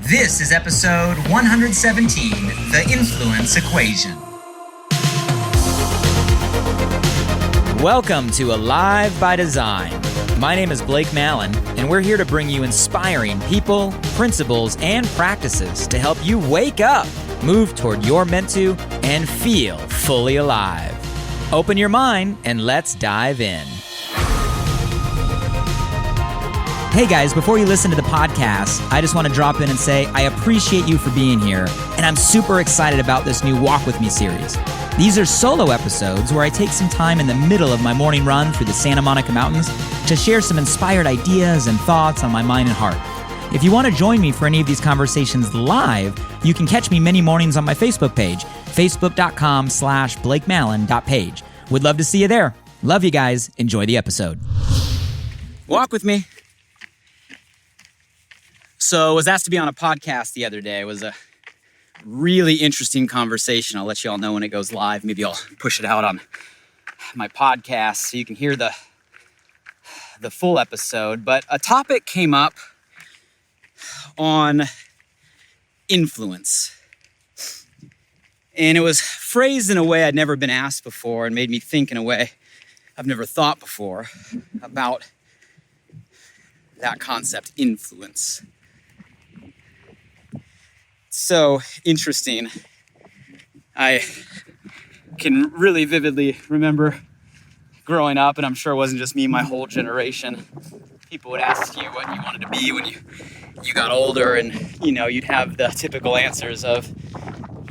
This is episode 117, The Influence Equation. Welcome to Alive by Design. My name is Blake Mallon, and we're here to bring you inspiring people, principles, and practices to help you wake up, move toward your meant to, and feel fully alive. Open your mind and let's dive in. Hey guys, before you listen to the podcast, I just want to drop in and say I appreciate you for being here, and I'm super excited about this new Walk With Me series. These are solo episodes where I take some time in the middle of my morning run through the Santa Monica Mountains to share some inspired ideas and thoughts on my mind and heart. If you want to join me for any of these conversations live, you can catch me many mornings on my Facebook page, facebook.com/BlakeMallon.page. Would love to see you there. Love you guys. Enjoy the episode. Walk with me. So I was asked to be on a podcast the other day. It was a really interesting conversation. I'll let you all know when it goes live. Maybe I'll push it out on my podcast so you can hear the full episode. But a topic came up on influence. And it was phrased in a way I'd never been asked before and made me think in a way I've never thought before about that concept, influence. So interesting. I can really vividly remember growing up, and I'm sure it wasn't just me, my whole generation. People would ask you what you wanted to be when you got older, and you'd have the typical answers of,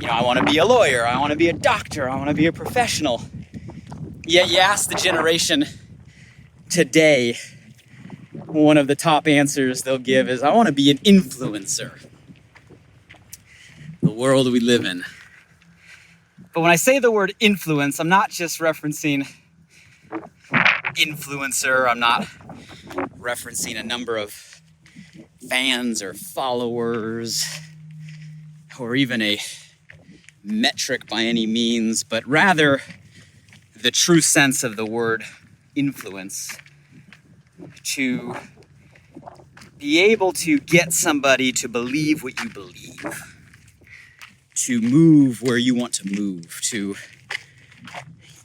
I want to be a lawyer, I want to be a doctor, I want to be a professional. Yet you ask the generation today, one of the top answers they'll give is, I want to be an influencer. The world we live in. But when I say the word influence, I'm not just referencing influencer. I'm not referencing a number of fans or followers or even a metric by any means, but rather the true sense of the word influence. To be able to get somebody to believe what you believe. To move where you want to move, to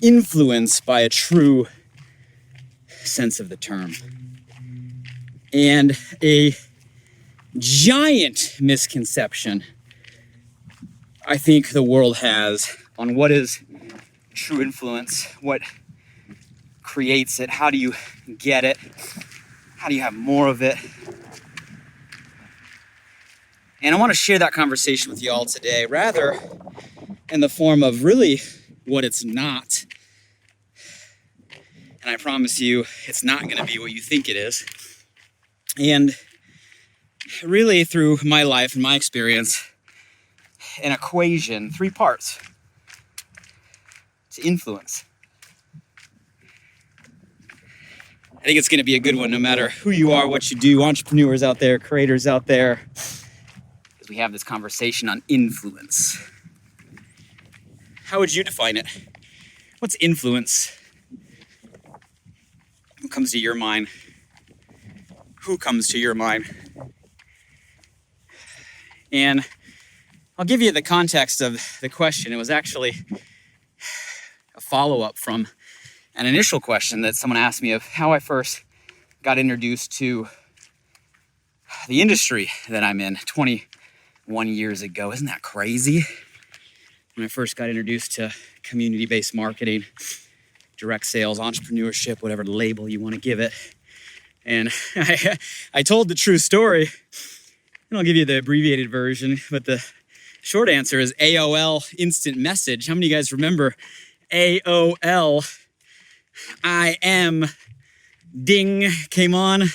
influence by a true sense of the term. And a giant misconception I think the world has on what is true influence, what creates it, how do you get it, how do you have more of it. And I want to share that conversation with you all today, rather in the form of really what it's not. And I promise you, it's not going to be what you think it is. And really, through my life and my experience, an equation, 3 parts to influence. I think it's going to be a good one, no matter who you are, what you do, entrepreneurs out there, creators out there. We have this conversation on influence. How would you define it? What's influence? What comes to your mind? Who comes to your mind? And I'll give you the context of the question. It was actually a follow-up from an initial question that someone asked me of how I first got introduced to the industry that I'm in 21 years ago. Isn't that crazy? When I first got introduced to community-based marketing, direct sales, entrepreneurship, whatever label you want to give it. And I told the true story, and I'll give you the abbreviated version, but the short answer is AOL Instant Message. How many of you guys remember AOL? I am ding came on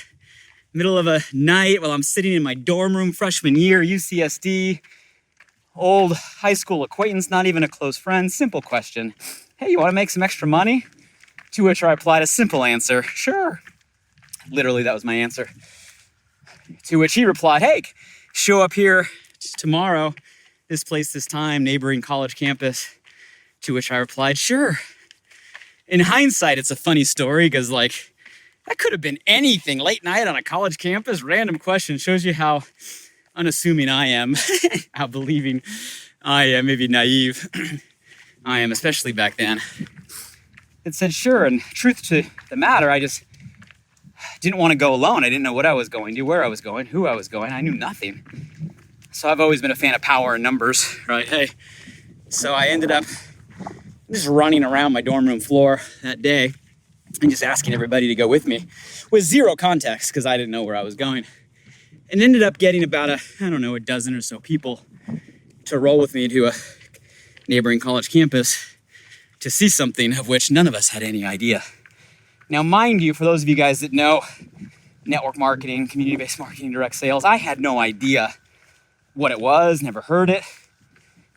middle of a night while I'm sitting in my dorm room freshman year, UCSD, old high school acquaintance, not even a close friend, simple question. Hey, you want to make some extra money? To which I replied a simple answer, sure. Literally, that was my answer. To which he replied, hey, show up here tomorrow, this place, this time, neighboring college campus. To which I replied, sure. In hindsight, it's a funny story because, that could have been anything. Late night on a college campus, random question, shows you how unassuming I am, how believing I am, maybe naive I am, especially back then, it said sure. And truth to the matter, I just didn't want to go alone. I didn't know what I was going to, where I was going, who I was going. I knew nothing. So I've always been a fan of power and numbers, right? Hey, so I ended up just running around my dorm room floor that day and just asking everybody to go with me with zero context because I didn't know where I was going. And ended up getting about a dozen or so people to roll with me to a neighboring college campus to see something of which none of us had any idea. Now, mind you, for those of you guys that know network marketing, community-based marketing, direct sales, I had no idea what it was, never heard it.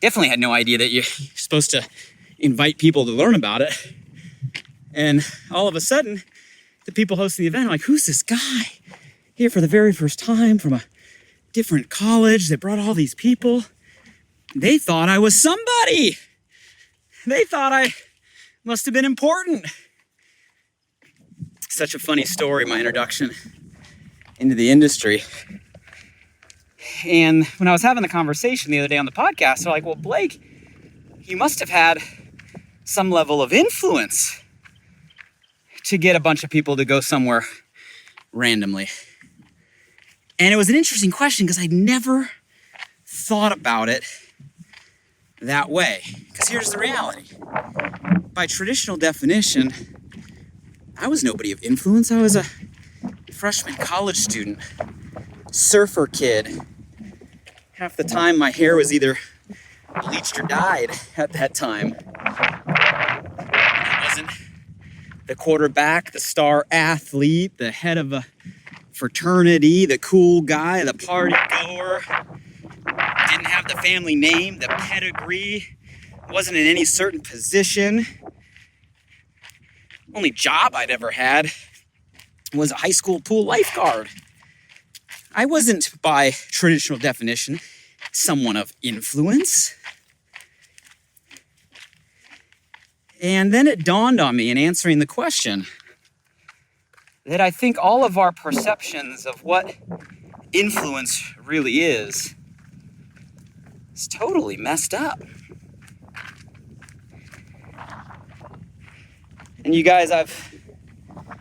Definitely had no idea that you're supposed to invite people to learn about it. And all of a sudden, the people hosting the event are like, who's this guy here for the very first time from a different college that brought all these people? They thought I was somebody. They thought I must have been important. Such a funny story, my introduction into the industry. And when I was having the conversation the other day on the podcast, they're like, well, Blake, you must have had some level of influence to get a bunch of people to go somewhere randomly. And it was an interesting question because I'd never thought about it that way. Because here's the reality. By traditional definition, I was nobody of influence. I was a freshman college student, surfer kid. Half the time my hair was either bleached or dyed at that time. I wasn't the quarterback, the star athlete, the head of a fraternity, the cool guy, the party goer. Didn't have the family name, the pedigree. Wasn't in any certain position. Only job I'd ever had was a high school pool lifeguard. I wasn't, by traditional definition, someone of influence. And then it dawned on me in answering the question that I think all of our perceptions of what influence really is totally messed up. And you guys, I've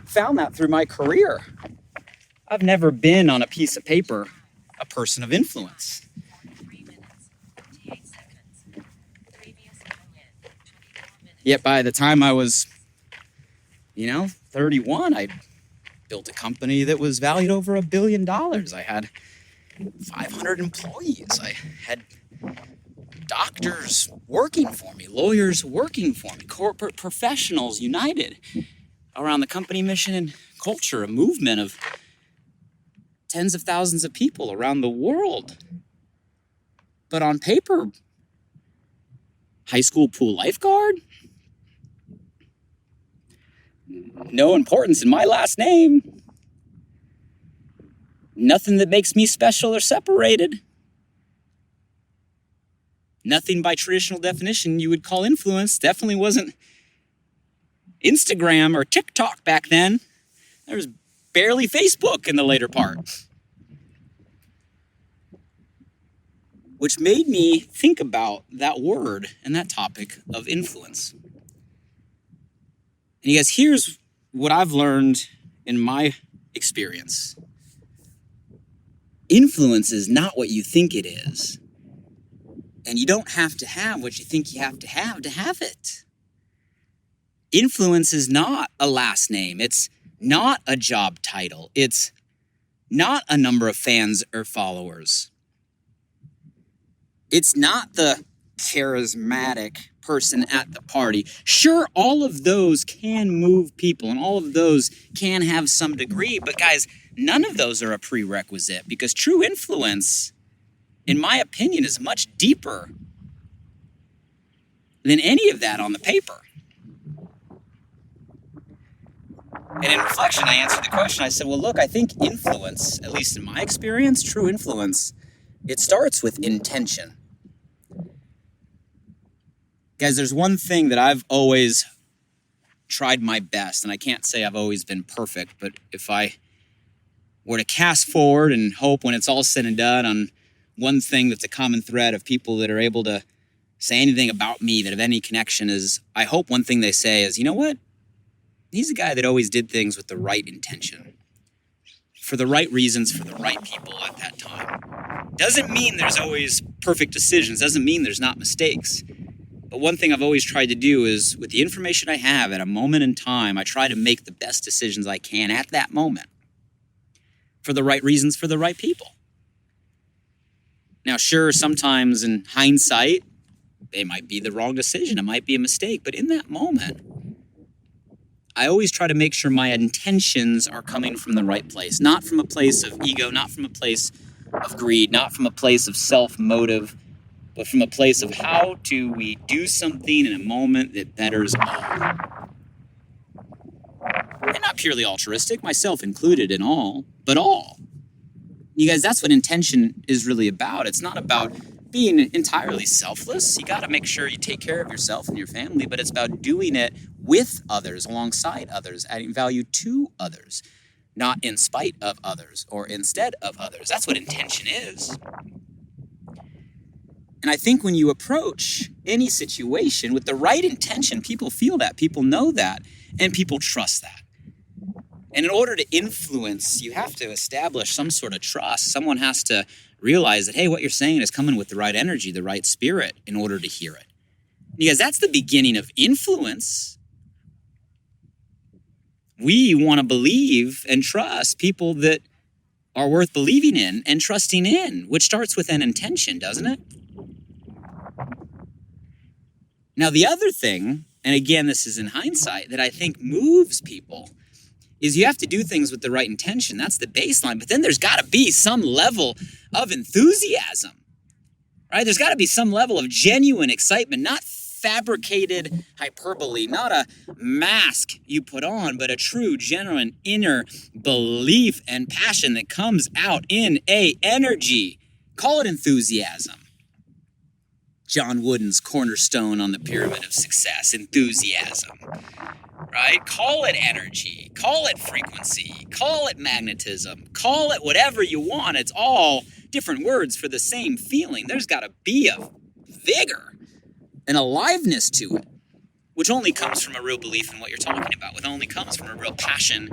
found that through my career. I've never been on a piece of paper a person of influence. Yet by the time I was, 31, I built a company that was valued over $1 billion. I had 500 employees. I had doctors working for me, lawyers working for me, corporate professionals united around the company mission and culture, a movement of tens of thousands of people around the world. But on paper, high school pool lifeguard, no importance in my last name, nothing that makes me special or separated. Nothing by traditional definition you would call influence. Definitely wasn't Instagram or TikTok back then. There was barely Facebook in the later part. Which made me think about that word and that topic of influence. And you guys, here's what I've learned in my experience. Influence is not what you think it is. And you don't have to have what you think you have to have it. Influence is not a last name. It's not a job title. It's not a number of fans or followers. It's not the charismatic person at the party. Sure, all of those can move people and all of those can have some degree, but guys, none of those are a prerequisite because true influence, in my opinion, is much deeper than any of that on the paper. And in reflection, I answered the question. I said, well, look, I think influence, at least in my experience, true influence, it starts with intention. Guys, there's one thing that I've always tried my best, and I can't say I've always been perfect, but if I were to cast forward and hope when it's all said and done on one thing that's a common thread of people that are able to say anything about me that have any connection is, I hope one thing they say is, you know what? He's a guy that always did things with the right intention, for the right reasons, for the right people at that time. Doesn't mean there's always perfect decisions, doesn't mean there's not mistakes. But one thing I've always tried to do is, with the information I have at a moment in time, I try to make the best decisions I can at that moment, for the right reasons, for the right people. Now, sure, sometimes in hindsight, it might be the wrong decision, it might be a mistake, but in that moment, I always try to make sure my intentions are coming from the right place, not from a place of ego, not from a place of greed, not from a place of self-motive, but from a place of how do we do something in a moment that betters all. And not purely altruistic, myself included in all, but all. You guys, that's what intention is really about. It's not about being entirely selfless. You got to make sure you take care of yourself and your family, but it's about doing it with others, alongside others, adding value to others, not in spite of others or instead of others. That's what intention is. And I think when you approach any situation with the right intention, people feel that, people know that, and people trust that. And in order to influence, you have to establish some sort of trust. Someone has to realize that, hey, what you're saying is coming with the right energy, the right spirit in order to hear it. Because that's the beginning of influence. We want to believe and trust people that are worth believing in and trusting in, which starts with an intention, doesn't it? Now, the other thing, and again, this is in hindsight, that I think moves people is you have to do things with the right intention. That's the baseline. But then there's got to be some level of enthusiasm, right? There's got to be some level of genuine excitement, not fabricated hyperbole, not a mask you put on, but a true, genuine inner belief and passion that comes out in a energy. Call it enthusiasm. John Wooden's cornerstone on the pyramid of success, enthusiasm, right? Call it energy, call it frequency, call it magnetism, call it whatever you want. It's all different words for the same feeling. There's got to be a vigor, an aliveness to it, which only comes from a real belief in what you're talking about, which only comes from a real passion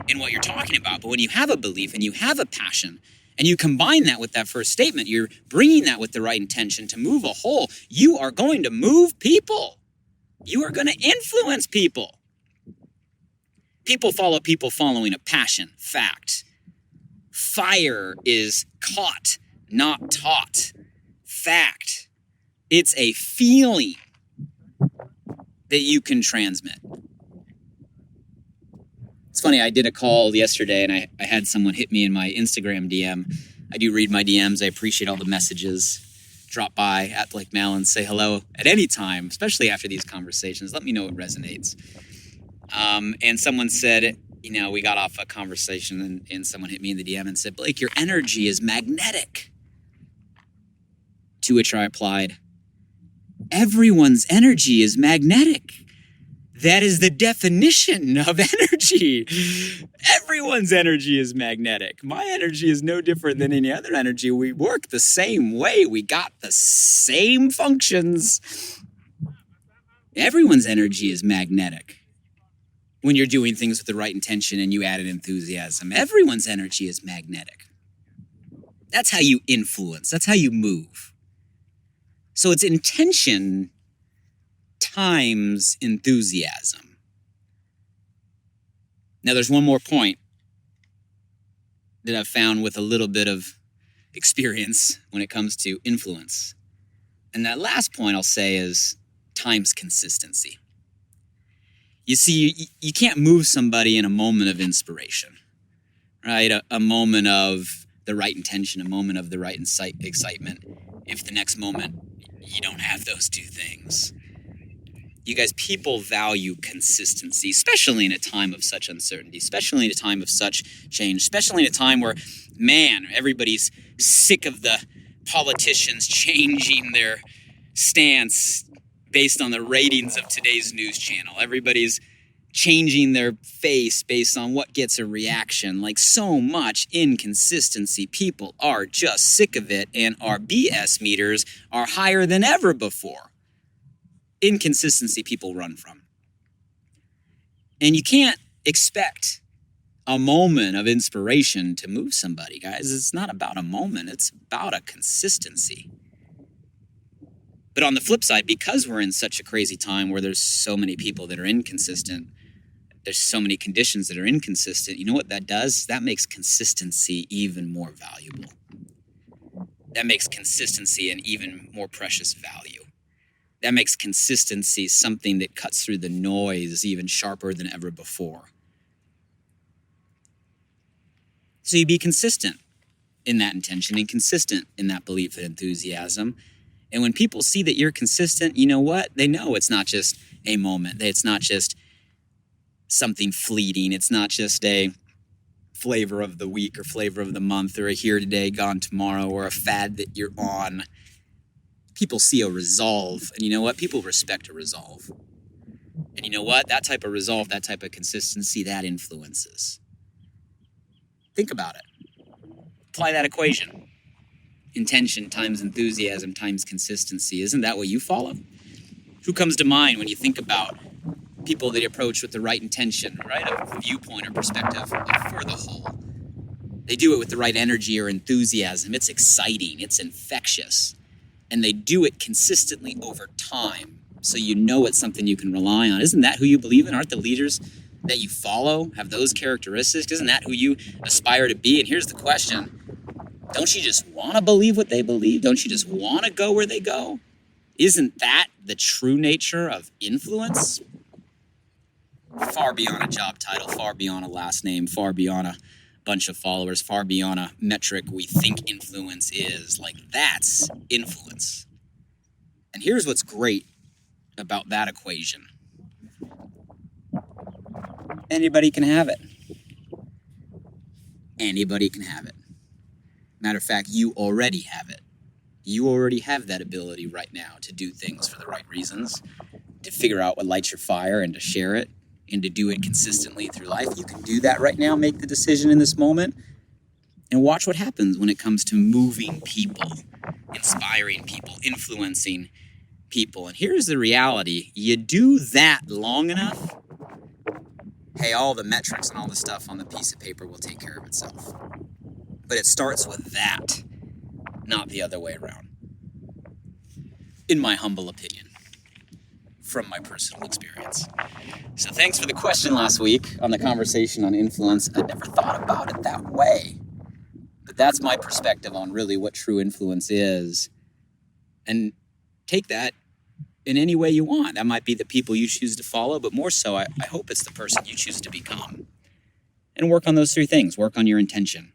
in what you're talking about. But when you have a belief and you have a passion, and you combine that with that first statement, you're bringing that with the right intention to move a whole, you are going to move people. You are going to influence people. People follow people following a passion, fact. Fire is caught, not taught, fact. It's a feeling that you can transmit. It's funny, I did a call yesterday and I had someone hit me in my Instagram DM. I do read my DMs. I appreciate all the messages. Drop by at Blake Mallon, say hello at any time, especially after these conversations. Let me know what resonates. And someone said, we got off a conversation and someone hit me in the DM and said, Blake, your energy is magnetic. To which I replied, everyone's energy is magnetic. That is the definition of energy. Everyone's energy is magnetic. My energy is no different than any other energy. We work the same way. We got the same functions. Everyone's energy is magnetic. When you're doing things with the right intention and you add an enthusiasm, everyone's energy is magnetic. That's how you influence. That's how you move. So it's intention times enthusiasm. Now, there's one more point that I've found with a little bit of experience when it comes to influence. And that last point I'll say is times consistency. You see, you can't move somebody in a moment of inspiration, right? A moment of the right intention, a moment of the right excitement, if the next moment you don't have those two things. You guys, people value consistency, especially in a time of such uncertainty, especially in a time of such change, especially in a time where, man, everybody's sick of the politicians changing their stance based on the ratings of today's news channel. Everybody's changing their face based on what gets a reaction. Like, so much inconsistency. People are just sick of it, and our BS meters are higher than ever before. Inconsistency people run from. And you can't expect a moment of inspiration to move somebody, guys. It's not about a moment. It's about a consistency. But on the flip side, because we're in such a crazy time where there's so many people that are inconsistent, there's so many conditions that are inconsistent, you know what that does? That makes consistency even more valuable. That makes consistency an even more precious value. That makes consistency something that cuts through the noise even sharper than ever before. So you be consistent in that intention and consistent in that belief and enthusiasm. And when people see that you're consistent, you know what? They know it's not just a moment. It's not just something fleeting. It's not just a flavor of the week or flavor of the month or a here today, gone tomorrow or a fad that you're on. People see a resolve. And you know what? People respect a resolve. And you know what? That type of resolve, that type of consistency, that influences. Think about it. Apply that equation. Intention times enthusiasm times consistency. Isn't that what you follow? Who comes to mind when you think about people that approach with the right intention, right? A viewpoint or perspective for the whole. They do it with the right energy or enthusiasm. It's exciting. It's infectious. And they do it consistently over time. So you know it's something you can rely on. Isn't that who you believe in? Aren't the leaders that you follow have those characteristics? Isn't that who you aspire to be? And here's the question. Don't you just want to believe what they believe? Don't you just want to go where they go? Isn't that the true nature of influence? Far beyond a job title, far beyond a last name, far beyond a bunch of followers, far beyond a metric we think influence is. Like, that's influence. And here's what's great about that equation. Anybody can have it. Anybody can have it. Matter of fact, you already have it. You already have that ability right now to do things for the right reasons, to figure out what lights your fire and to share it and to do it consistently through life. You can do that right now, make the decision in this moment, and watch what happens when it comes to moving people, inspiring people, influencing people. And here's the reality. You do that long enough, hey, all the metrics and all the stuff on the piece of paper will take care of itself. But it starts with that, not the other way around. In my humble opinion, from my personal experience. So thanks for the question last week on the conversation on influence. I never thought about it that way. But that's my perspective on really what true influence is. And take that in any way you want. That might be the people you choose to follow, but more so, I hope it's the person you choose to become. And work on those three things. Work on your intention.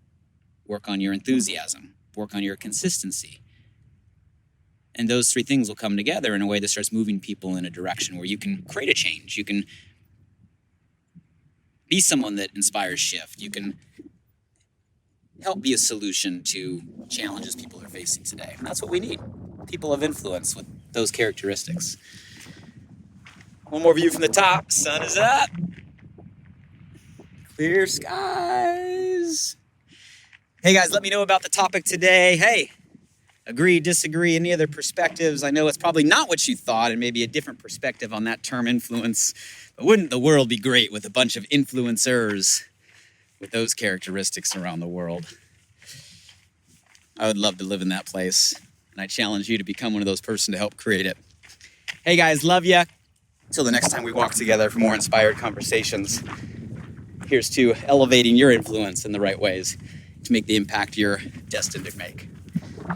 Work on your enthusiasm. Work on your consistency. And those three things will come together in a way that starts moving people in a direction where you can create a change. You can be someone that inspires shift. You can help be a solution to challenges people are facing today. And that's what we need. People of influence with those characteristics. One more view from the top. Sun is up. Clear skies. Hey guys, let me know about the topic today. Hey, agree, disagree, any other perspectives? I know it's probably not what you thought and maybe a different perspective on that term influence. But wouldn't the world be great with a bunch of influencers with those characteristics around the world? I would love to live in that place. And I challenge you to become one of those persons to help create it. Hey guys, love ya. Until the next time we walk together for more inspired conversations. Here's to elevating your influence in the right ways to make the impact you're destined to make.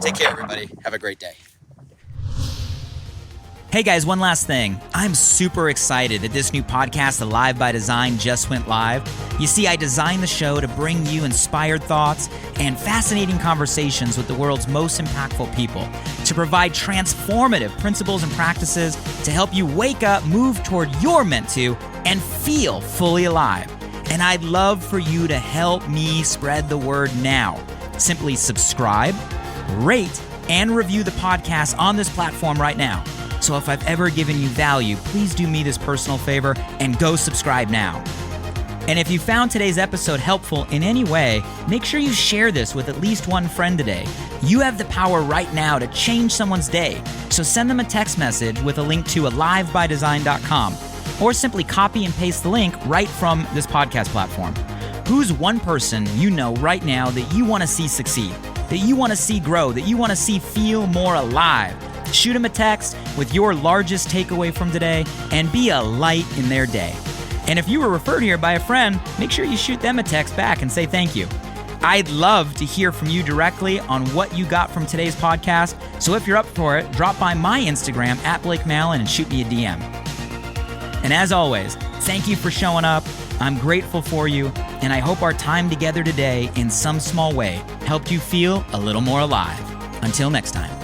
Take care, everybody. Have a great day. Hey guys, one last thing. I'm super excited that this new podcast, Alive by Design, just went live. You see, I designed the show to bring you inspired thoughts and fascinating conversations with the world's most impactful people, to provide transformative principles and practices to help you wake up, move toward your meant to, and feel fully alive. And I'd love for you to help me spread the word now. Simply subscribe, rate, and review the podcast on this platform right now. So if I've ever given you value, please do me this personal favor and go subscribe now. And if you found today's episode helpful in any way, make sure you share this with at least one friend today. You have the power right now to change someone's day. So send them a text message with a link to alivebydesign.com, or simply copy and paste the link right from this podcast platform. Who's one person you know right now that you want to see succeed, that you want to see grow, that you want to see feel more alive? Shoot them a text with your largest takeaway from today and be a light in their day. And if you were referred here by a friend, make sure you shoot them a text back and say thank you. I'd love to hear from you directly on what you got from today's podcast. So if you're up for it, drop by my Instagram @BlakeMallon and shoot me a DM. And as always, thank you for showing up. I'm grateful for you, and I hope our time together today in some small way helped you feel a little more alive. Until next time.